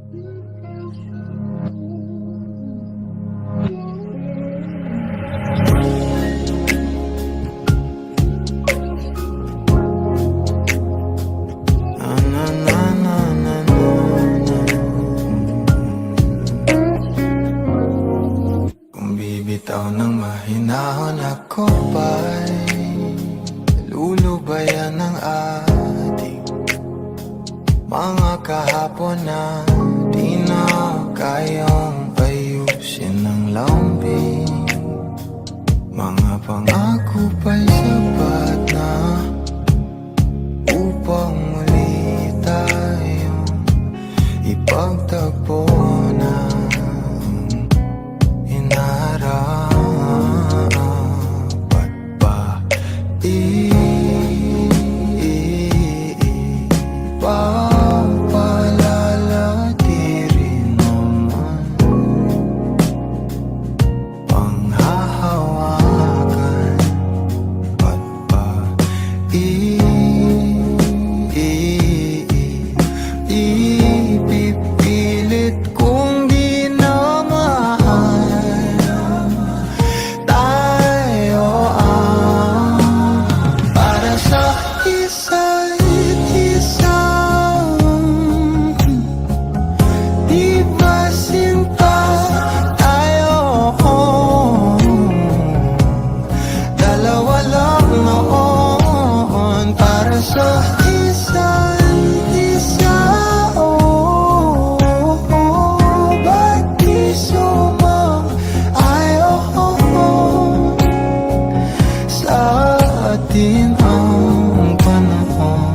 Kung bibitaw ng mahinahon ako ba'y lulubayan ng ating mga kahapon na di na kayang ayusin ng lambing. Mga pangako pa'y sapat na upang muli tayong ipagtagpo na inarapat pa. Ipapalala di rin naman panghahawakan at pa ipipilit kong di na mahal. Tayo ang para sa isa't isa, di ba sinta tayo? Dalawa lang noon para sa isa't isa. Ba't di sumang-ayon sa atin ang panahon?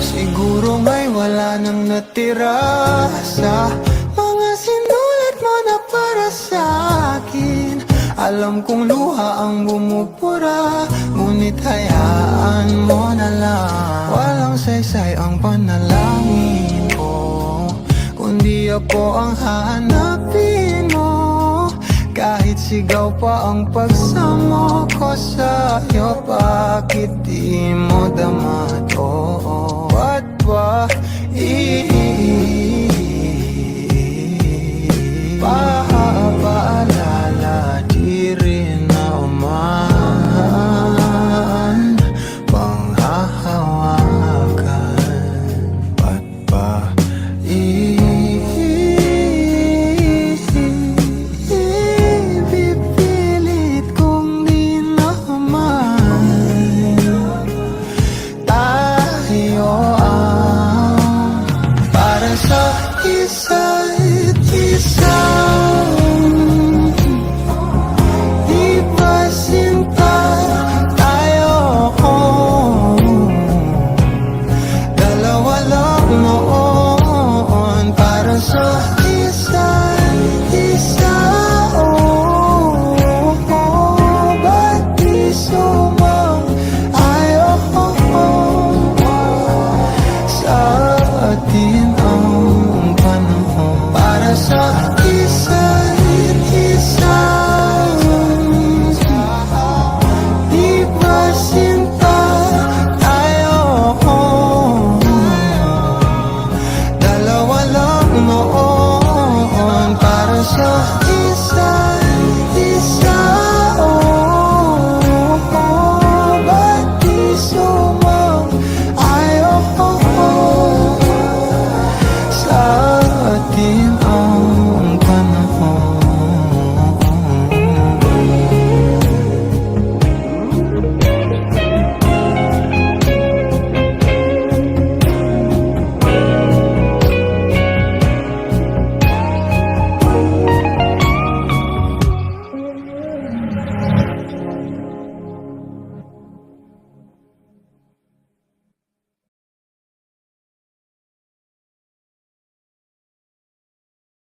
Siguro nga'y wala nang natira sa mga sinulat mo na para sa akin. Alam kong luha ang bumubura, ngunit hayaan mo na lang. Walang saysay ang panalangin ko, kundi ako ang hahanapin mo. Kahit sigaw pa ang pagsamo ko sa'yo, bakit di mo dama to? Ba't ba ipapaalala di rin naman panghahawakan? Ba't ba ipipilit kong di naman tayo ang para sa isa't isa? Di ba sinta tayo? Dalawa lang noon para sa